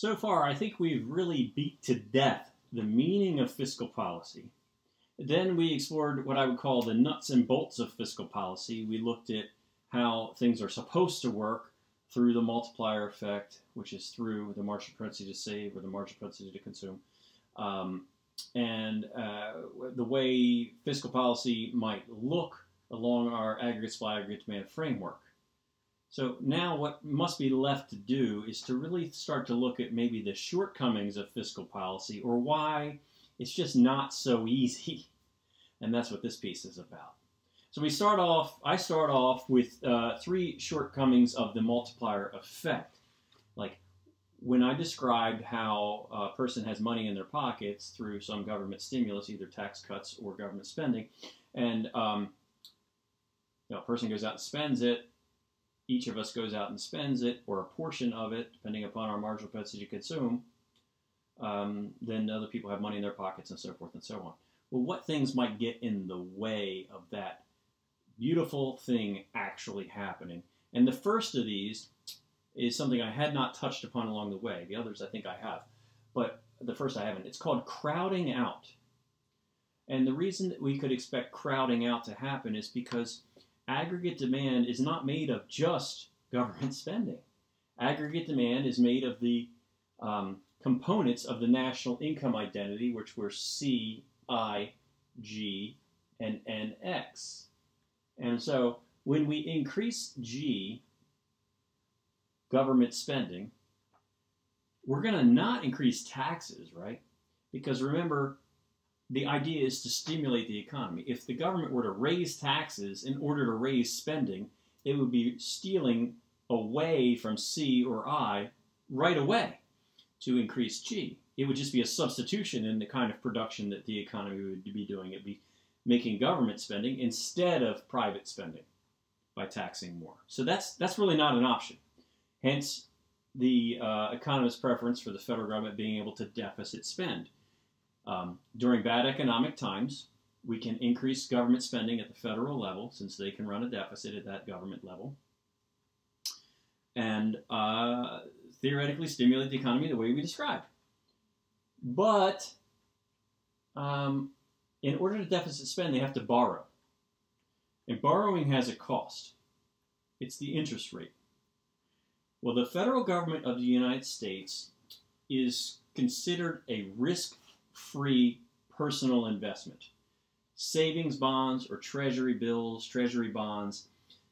So far, I think we've really beat to death the meaning of fiscal policy. Then we explored what I would call the nuts and bolts of fiscal policy. We looked at how things are supposed to work through the multiplier effect, which is through the marginal propensity to save or the marginal propensity to consume, and the way fiscal policy might look along our aggregate supply, aggregate demand framework. So now what must be left to do is to really start to look at maybe the shortcomings of fiscal policy or why it's just not so easy. And that's what this piece is about. So I start off with three shortcomings of the multiplier effect. Like when I described how a person has money in their pockets through some government stimulus, either tax cuts or government spending, and a person goes out and spends it, each of us goes out and spends it, or a portion of it, depending upon our marginal propensity to consume, then other people have money in their pockets and so forth and so on. Well, what things might get in the way of that beautiful thing actually happening? And the first of these is something I had not touched upon along the way. The others I think I have, but the first I haven't. It's called crowding out. And the reason that we could expect crowding out to happen is because aggregate demand is not made of just government spending. Aggregate demand is made of the components of the national income identity, which were C, I, G, and NX. And so when we increase G, government spending, we're going to not increase taxes, right? Because remember, the idea is to stimulate the economy. If the government were to raise taxes in order to raise spending, it would be stealing away from C or I right away to increase G. It would just be a substitution in the kind of production that the economy would be doing. It would be making government spending instead of private spending by taxing more. So that's really not an option. Hence, the economist's preference for the federal government being able to deficit spend. During bad economic times, we can increase government spending at the federal level since they can run a deficit at that government level and theoretically stimulate the economy the way we described. But in order to deficit spend, they have to borrow. And borrowing has a cost. It's the interest rate. Well, the federal government of the United States is considered a risk-free personal investment. Savings bonds or treasury bills, treasury bonds.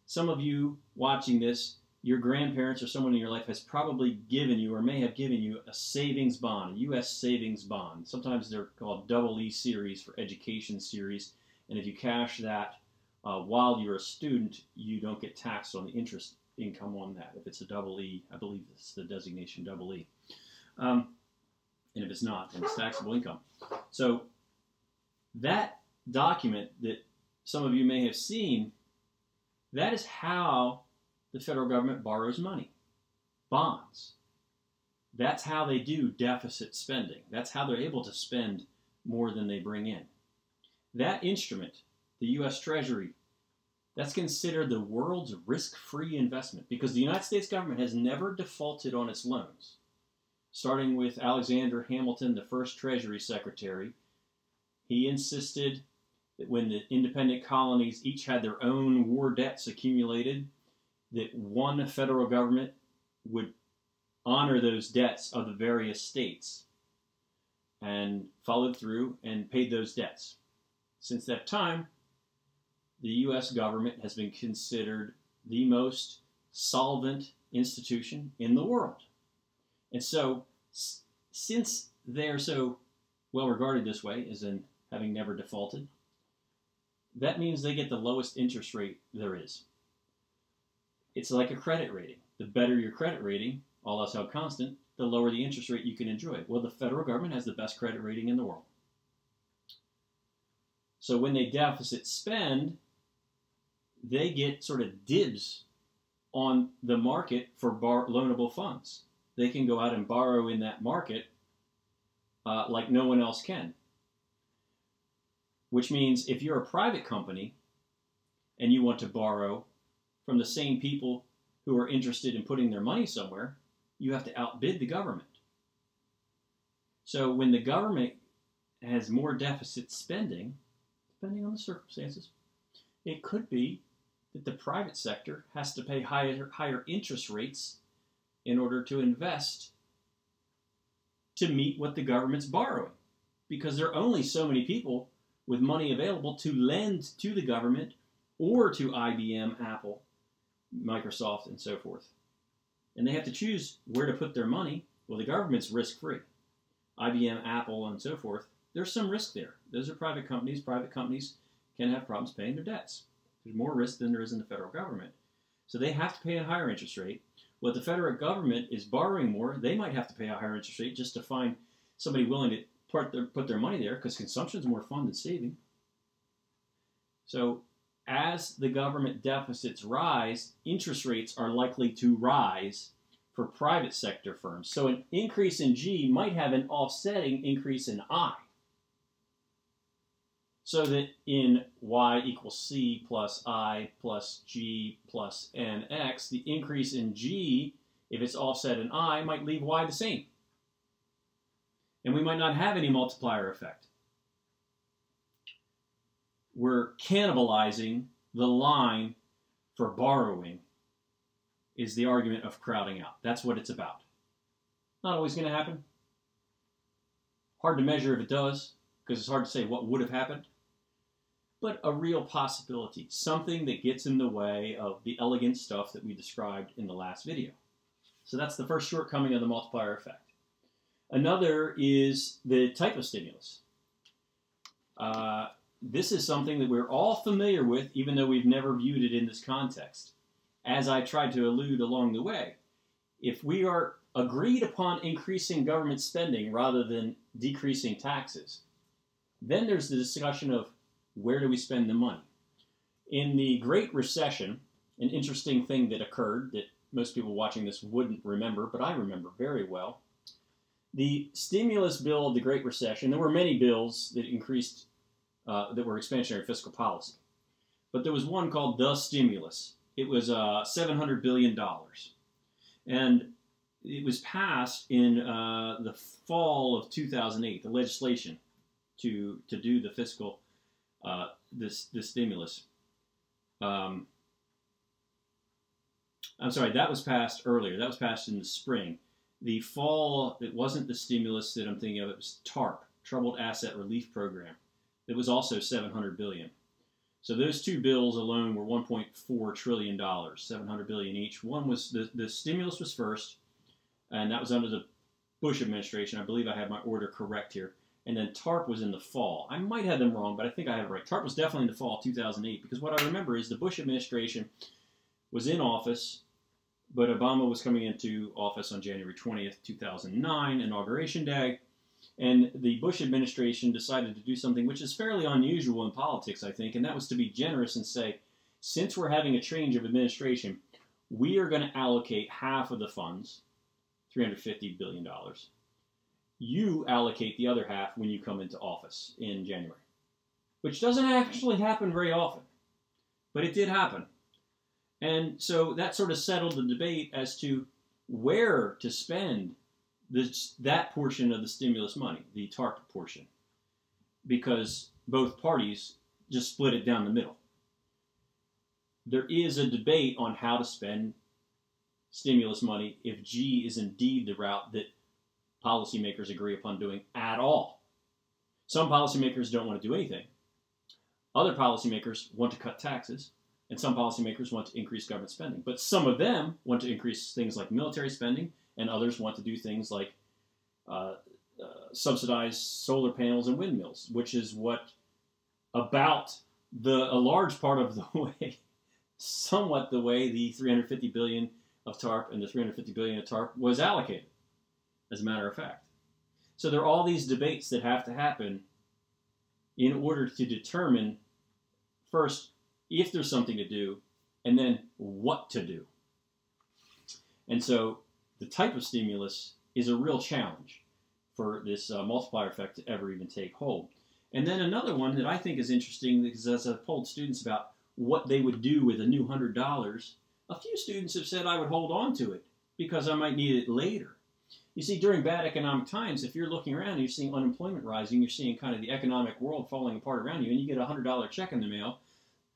Some of you watching this, your grandparents or someone in your life has probably given you or may have given you a savings bond, a U.S. savings bond. Sometimes they're called EE series for education series. And if you cash that while you're a student, you don't get taxed on the interest income on that. If it's a EE, I believe it's the designation EE. And if it's not, then it's taxable income. So that document that some of you may have seen, that is how the federal government borrows money. Bonds. That's how they do deficit spending. That's how they're able to spend more than they bring in. That instrument, the U.S. Treasury, that's considered the world's risk-free investment because the United States government has never defaulted on its loans. Starting with Alexander Hamilton, the first Treasury Secretary, he insisted that when the independent colonies each had their own war debts accumulated, that one federal government would honor those debts of the various states and followed through and paid those debts. Since that time, the U.S. government has been considered the most solvent institution in the world. And so, since they're so well regarded this way, as in having never defaulted, that means they get the lowest interest rate there is. It's like a credit rating. The better your credit rating, all else held constant, the lower the interest rate you can enjoy. Well, the federal government has the best credit rating in the world. So when they deficit spend, they get sort of dibs on the market for loanable funds. They can go out and borrow in that market like no one else can. Which means if you're a private company and you want to borrow from the same people who are interested in putting their money somewhere, you have to outbid the government. So when the government has more deficit spending, depending on the circumstances, it could be that the private sector has to pay higher interest rates in order to invest to meet what the government's borrowing. Because there are only so many people with money available to lend to the government or to IBM, Apple, Microsoft, and so forth. And they have to choose where to put their money. Well, the government's risk-free. IBM, Apple, and so forth, there's some risk there. Those are private companies. Private companies can have problems paying their debts. There's more risk than there is in the federal government. So they have to pay a higher interest rate. Well, if the federal government is borrowing more, they might have to pay a higher interest rate just to find somebody willing to put their money there, because consumption is more fun than saving. So as the government deficits rise, interest rates are likely to rise for private sector firms. So an increase in G might have an offsetting increase in I. So that in Y equals C plus I plus G plus NX, the increase in G, if it's offset in I, might leave Y the same. And we might not have any multiplier effect. We're cannibalizing the line for borrowing, is the argument of crowding out. That's what it's about. Not always going to happen. Hard to measure if it does, because it's hard to say what would have happened. But a real possibility, something that gets in the way of the elegant stuff that we described in the last video. So that's the first shortcoming of the multiplier effect. Another is the type of stimulus. This is something that we're all familiar with, even though we've never viewed it in this context. As I tried to allude along the way, if we are agreed upon increasing government spending rather than decreasing taxes, then there's the discussion of where do we spend the money. In the Great Recession, an interesting thing that occurred that most people watching this wouldn't remember, but I remember very well. The stimulus bill of the Great Recession, there were many bills that increased, that were expansionary fiscal policy. But there was one called the stimulus. It was $700 billion. And it was passed in the fall of 2008, the legislation to do the fiscal, this stimulus. I'm sorry, that was passed earlier. That was passed in the spring. The fall, it wasn't the stimulus that I'm thinking of, it was TARP, Troubled Asset Relief Program. It was also $700 billion. So those two bills alone were $1.4 trillion, $700 billion each. One was, the stimulus was first, and that was under the Bush administration. I believe I have my order correct here. And then TARP was in the fall. I might have them wrong, but I think I have it right. TARP was definitely in the fall of 2008, because what I remember is the Bush administration was in office, but Obama was coming into office on January 20th, 2009, Inauguration Day. And the Bush administration decided to do something which is fairly unusual in politics, I think, and that was to be generous and say, since we're having a change of administration, we are going to allocate half of the funds, $350 billion. You allocate the other half when you come into office in January, which doesn't actually happen very often, but it did happen. And so that sort of settled the debate as to where to spend that portion of the stimulus money, the TARP portion, because both parties just split it down the middle. There is a debate on how to spend stimulus money if G is indeed the route that policymakers agree upon doing at all. Some policymakers don't want to do anything. Other policymakers want to cut taxes, and some policymakers want to increase government spending. But some of them want to increase things like military spending, and others want to do things like subsidize solar panels and windmills, which is what about a large part of the way, somewhat the way the $350 billion of TARP and the $350 billion of TARP was allocated, as a matter of fact. So there are all these debates that have to happen in order to determine, first, if there's something to do, and then what to do. And so the type of stimulus is a real challenge for this multiplier effect to ever even take hold. And then another one that I think is interesting, because as I've told students about what they would do with a new $100, a few students have said I would hold on to it because I might need it later. You see, during bad economic times, if you're looking around and you're seeing unemployment rising, you're seeing kind of the economic world falling apart around you, and you get a $100 check in the mail,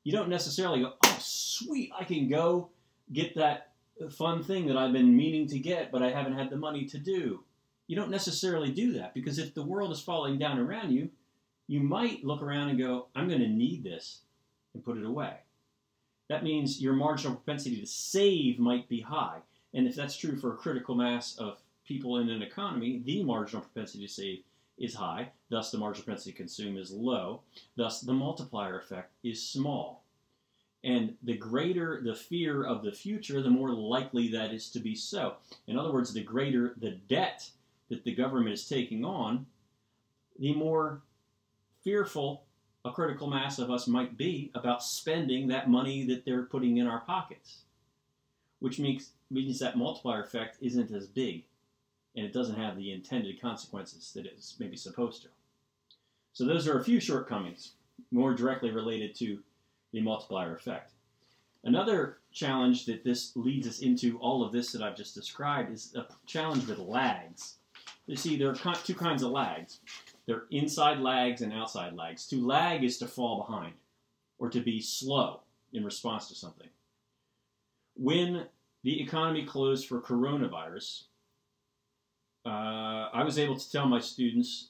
you don't necessarily go, oh, sweet, I can go get that fun thing that I've been meaning to get, but I haven't had the money to do. You don't necessarily do that, because if the world is falling down around you, you might look around and go, I'm going to need this, and put it away. That means your marginal propensity to save might be high. And if that's true for a critical mass of people in an economy, the marginal propensity to save is high. Thus, the marginal propensity to consume is low. Thus, the multiplier effect is small. And the greater the fear of the future, the more likely that is to be so. In other words, the greater the debt that the government is taking on, the more fearful a critical mass of us might be about spending that money that they're putting in our pockets, which means that multiplier effect isn't as big, and it doesn't have the intended consequences that it's maybe supposed to. So those are a few shortcomings, more directly related to the multiplier effect. Another challenge that this leads us into all of this that I've just described is a challenge with lags. You see, there are two kinds of lags. There are inside lags and outside lags. To lag is to fall behind or to be slow in response to something. When the economy closed for coronavirus, I was able to tell my students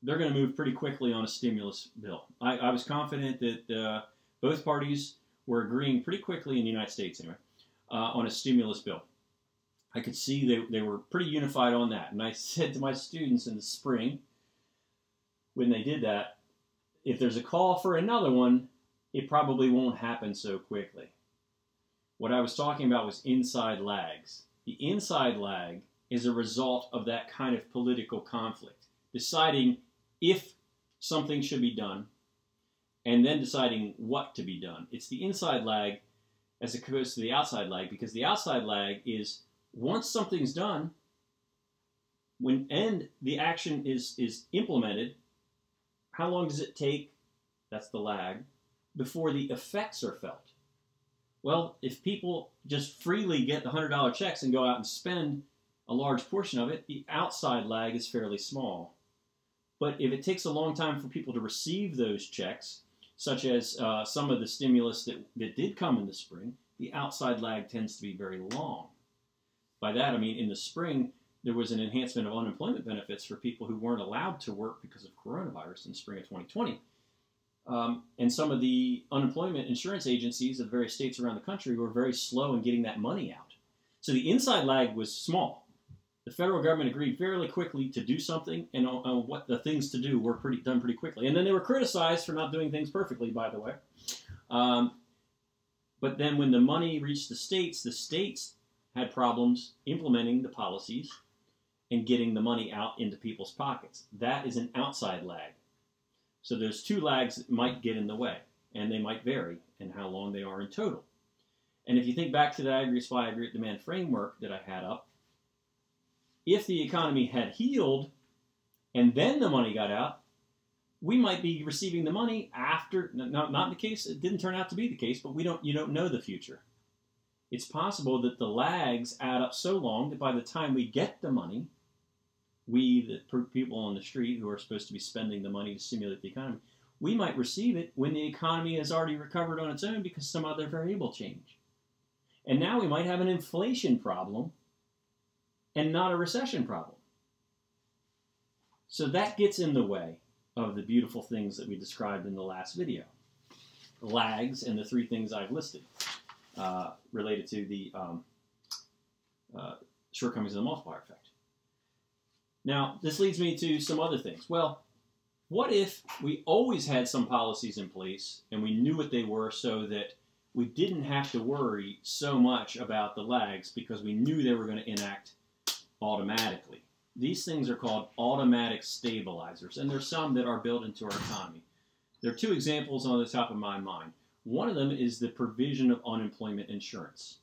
they're going to move pretty quickly on a stimulus bill. I was confident that both parties were agreeing pretty quickly in the United States anyway on a stimulus bill. I could see they were pretty unified on that. And I said to my students in the spring, when they did that, if there's a call for another one, it probably won't happen so quickly. What I was talking about was inside lags. The inside lag is a result of that kind of political conflict, deciding if something should be done and then deciding what to be done. It's the inside lag as opposed to the outside lag, because the outside lag is once something's done, and the action is implemented, how long does it take, that's the lag, before the effects are felt? Well, if people just freely get the $100 checks and go out and spend a large portion of it, the outside lag is fairly small. But if it takes a long time for people to receive those checks, such as some of the stimulus that did come in the spring, the outside lag tends to be very long. By that, I mean in the spring, there was an enhancement of unemployment benefits for people who weren't allowed to work because of coronavirus in the spring of 2020. And some of the unemployment insurance agencies of various states around the country were very slow in getting that money out. So the inside lag was small. The federal government agreed fairly quickly to do something, and what the things to do were done pretty quickly. And then they were criticized for not doing things perfectly, by the way. But then when the money reached the states had problems implementing the policies and getting the money out into people's pockets. That is an outside lag. So there's two lags that might get in the way, and they might vary in how long they are in total. And if you think back to the aggregate supply, aggregate demand framework that I had up, if the economy had healed and then the money got out, we might be receiving the money after, not the case, it didn't turn out to be the case, but you don't know the future. It's possible that the lags add up so long that by the time we get the money, the people on the street who are supposed to be spending the money to stimulate the economy, we might receive it when the economy has already recovered on its own because some other variable changed. And now we might have an inflation problem and not a recession problem. So that gets in the way of the beautiful things that we described in the last video. Lags and the three things I've listed related to the shortcomings of the multiplier effect. Now, this leads me to some other things. Well, what if we always had some policies in place and we knew what they were so that we didn't have to worry so much about the lags because we knew they were going to enact automatically? These things are called automatic stabilizers, and there's some that are built into our economy. There are two examples on the top of my mind. One of them is the provision of unemployment insurance.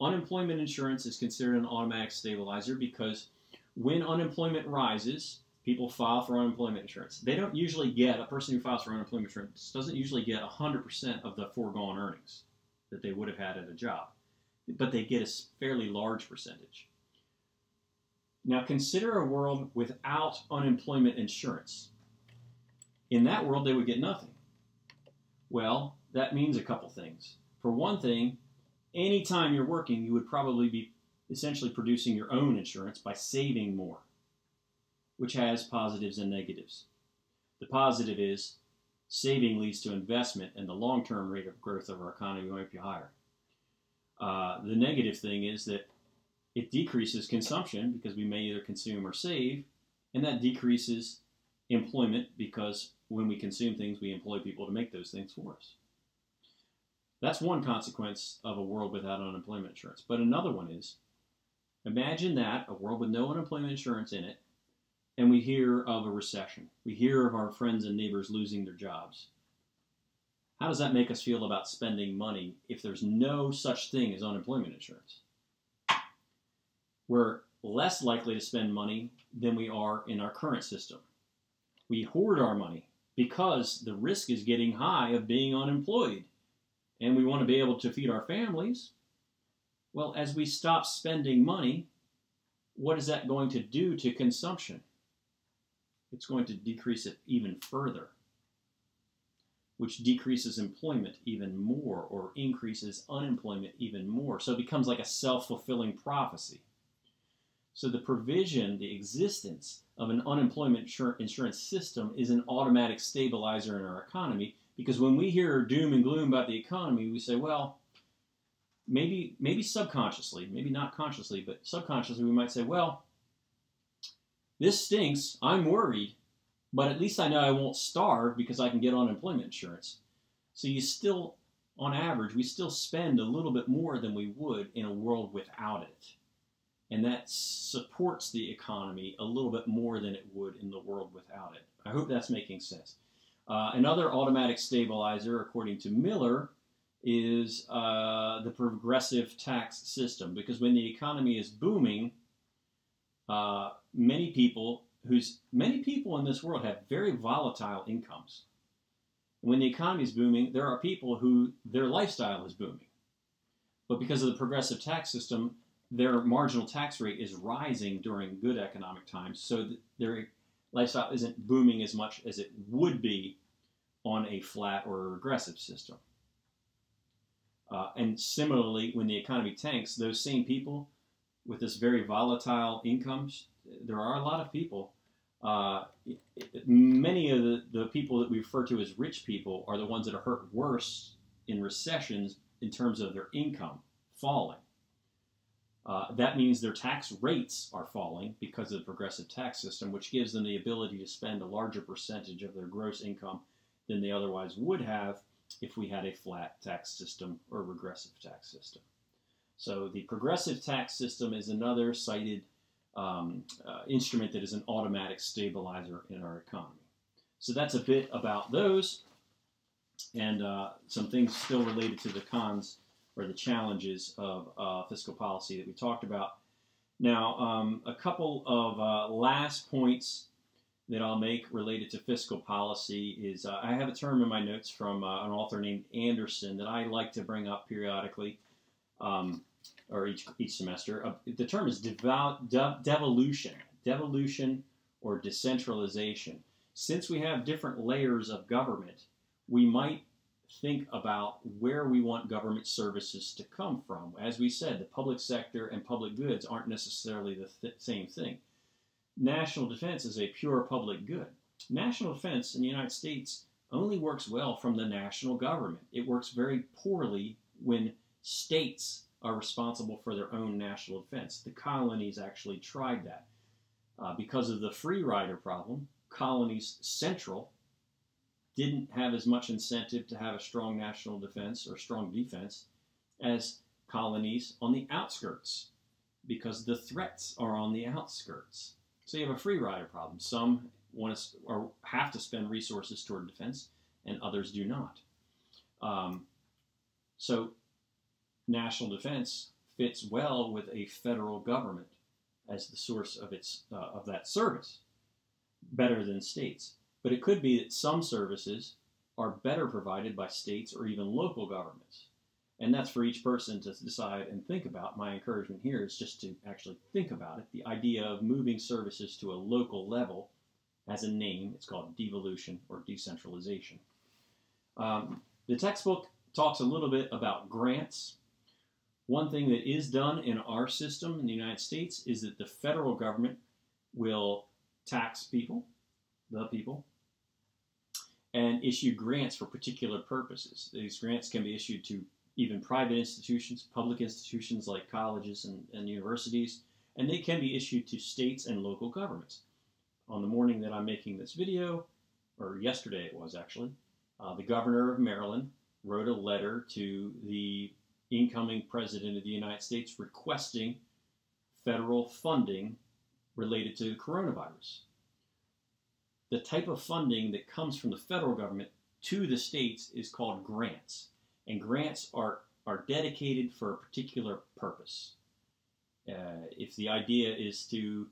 Unemployment insurance is considered an automatic stabilizer because when unemployment rises, people file for unemployment insurance. They don't usually get, a person who files for unemployment insurance doesn't usually get 100% of the foregone earnings that they would have had at a job, but they get a fairly large percentage. Now consider a world without unemployment insurance. In that world, they would get nothing. Well, that means a couple things. For one thing, anytime you're working, you would probably be essentially producing your own insurance by saving more, which has positives and negatives. The positive is saving leads to investment, and the long-term rate of growth of our economy might be higher. The negative thing is that it decreases consumption because we may either consume or save, and that decreases employment because when we consume things, we employ people to make those things for us. That's one consequence of a world without unemployment insurance. But another one is, imagine that, a world with no unemployment insurance in it, and we hear of a recession. We hear of our friends and neighbors losing their jobs. How does that make us feel about spending money if there's no such thing as unemployment insurance? We're less likely to spend money than we are in our current system. We hoard our money because the risk is getting high of being unemployed, and we want to be able to feed our families. Well, as we stop spending money, what is that going to do to consumption? It's going to decrease it even further, which decreases employment even more or increases unemployment even more. So it becomes like a self-fulfilling prophecy. So the provision, the existence of an unemployment insurance system is an automatic stabilizer in our economy, because when we hear doom and gloom about the economy, we say, well, maybe subconsciously, maybe not consciously, but subconsciously we might say, well, this stinks, I'm worried, but at least I know I won't starve because I can get unemployment insurance. So you still, on average, we still spend a little bit more than we would in a world without it. And that supports the economy a little bit more than it would in the world without it. I hope that's making sense. Another automatic stabilizer, according to Miller, is the progressive tax system. Because when the economy is booming, many people in this world have very volatile incomes. When the economy is booming, there are people who their lifestyle is booming. But because of the progressive tax system, their marginal tax rate is rising during good economic times, so that their lifestyle isn't booming as much as it would be on a flat or a regressive system. And similarly, when the economy tanks, those same people with this very volatile incomes, there are a lot of people, many of the people that we refer to as rich people are the ones that are hurt worse in recessions in terms of their income falling. That means their tax rates are falling because of the progressive tax system, which gives them the ability to spend a larger percentage of their gross income than they otherwise would have if we had a flat tax system or a regressive tax system. So the progressive tax system is another cited instrument that is an automatic stabilizer in our economy. So that's a bit about those, and some things still related to the cons or the challenges of fiscal policy that we talked about. Now, a couple of last points that I'll make related to fiscal policy is I have a term in my notes from an author named Anderson that I like to bring up periodically, or each semester. The term is devolution or decentralization. Since we have different layers of government, we might think about where we want government services to come from. As we said, the public sector and public goods aren't necessarily the same thing. National defense is a pure public good. National defense in the United States only works well from the national government. It works very poorly when states are responsible for their own national defense. The colonies actually tried that. Because of the free rider problem, colonies central didn't have as much incentive to have a strong national defense or strong defense as colonies on the outskirts, because the threats are on the outskirts. So you have a free rider problem. Some want to or have to spend resources toward defense, and others do not. So national defense fits well with a federal government as the source of of that service, better than states. But it could be that some services are better provided by states or even local governments. And that's for each person to decide and think about. My encouragement here is just to actually think about it. The idea of moving services to a local level has a name. It's called devolution or decentralization. The textbook talks a little bit about grants. One thing that is done in our system in the United States is that the federal government will tax people, the people, and issue grants for particular purposes. These grants can be issued to even private institutions, public institutions like colleges and universities, and they can be issued to states and local governments. On the morning that I'm making this video, or yesterday it was actually, the governor of Maryland wrote a letter to the incoming president of the United States requesting federal funding related to the coronavirus. The type of funding that comes from the federal government to the states is called grants. And grants are dedicated for a particular purpose. If the idea is to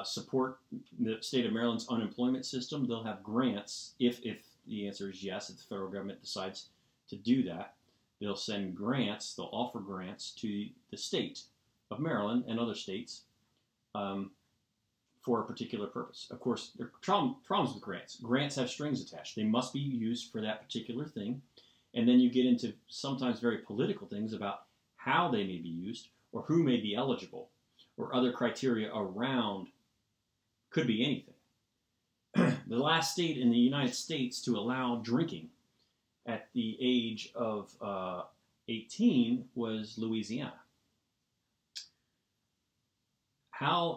support the state of Maryland's unemployment system, they'll have grants. If the answer is yes, if the federal government decides to do that, they'll send grants, they'll offer grants to the state of Maryland and other states for a particular purpose. Of course, there are problems with grants. Grants have strings attached. They must be used for that particular thing. And then you get into sometimes very political things about how they may be used or who may be eligible or other criteria around. Could be anything. The last state in the United States to allow drinking at the age of 18 was Louisiana.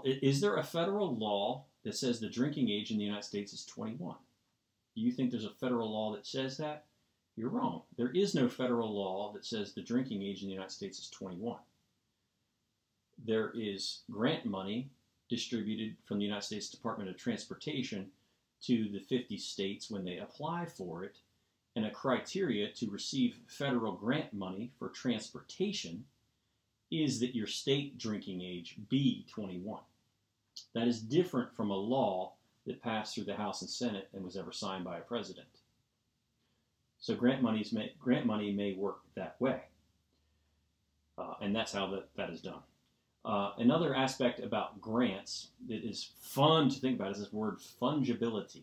Is there a federal law that says the drinking age in the United States is 21? Do you think there's a federal law that says that? You're wrong. There is no federal law that says the drinking age in the United States is 21. There is grant money distributed from the United States Department of Transportation to the 50 states when they apply for it, and a criteria to receive federal grant money for transportation is that your state drinking age be 21. That is different from a law that passed through the House and Senate and was ever signed by a president. So grant money may work that way, and that's how that is done. Another aspect about grants that is fun to think about is this word fungibility.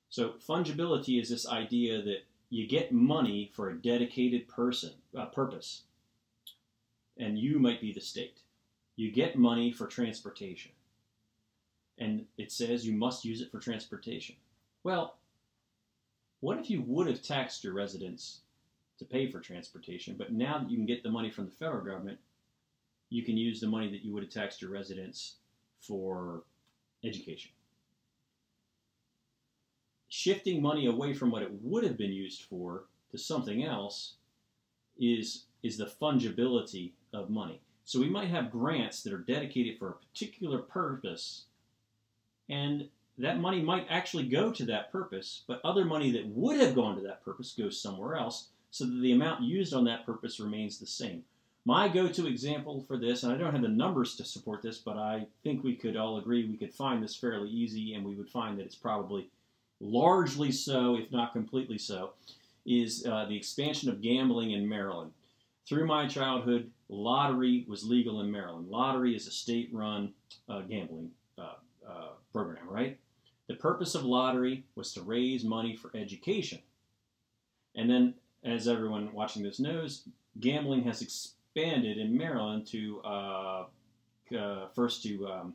So fungibility is this idea that you get money for a dedicated purpose, and you might be the state. You get money for transportation, and it says you must use it for transportation. Well, what if you would have taxed your residents to pay for transportation, but now that you can get the money from the federal government, you can use the money that you would have taxed your residents for education? Shifting money away from what it would have been used for to something else is the fungibility of money. So we might have grants that are dedicated for a particular purpose, and that money might actually go to that purpose, but other money that would have gone to that purpose goes somewhere else, so that the amount used on that purpose remains the same. My go-to example for this, and I don't have the numbers to support this, but I think we could all agree we could find this fairly easy, and we would find that it's probably largely so, if not completely so, is the expansion of gambling in Maryland. Through my childhood, lottery was legal in Maryland. Lottery is a state-run gambling program, right? The purpose of lottery was to raise money for education. And then, as everyone watching this knows, gambling has expanded in Maryland to first to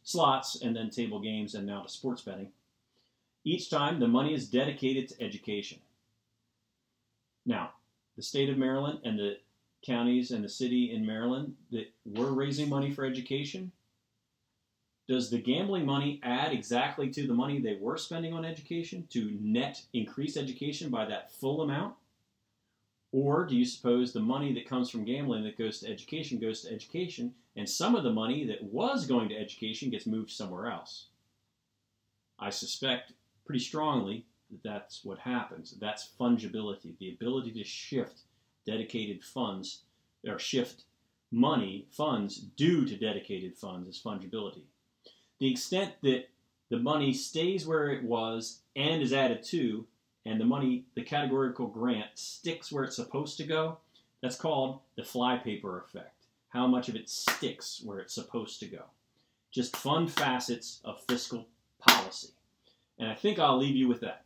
slots and then table games and now to sports betting. Each time, the money is dedicated to education. Now, the state of Maryland and the counties and the city in Maryland that were raising money for education, does the gambling money add exactly to the money they were spending on education to net increase education by that full amount? Or do you suppose the money that comes from gambling that goes to education, and some of the money that was going to education gets moved somewhere else? I suspect pretty strongly that that's what happens. That's fungibility, the ability to shift dedicated funds, or shift money, funds due to dedicated funds is fungibility. The extent that the money stays where it was and is added to and the money, the categorical grant, sticks where it's supposed to go, that's called the flypaper effect. How much of it sticks where it's supposed to go. Just fun facets of fiscal policy. And I think I'll leave you with that.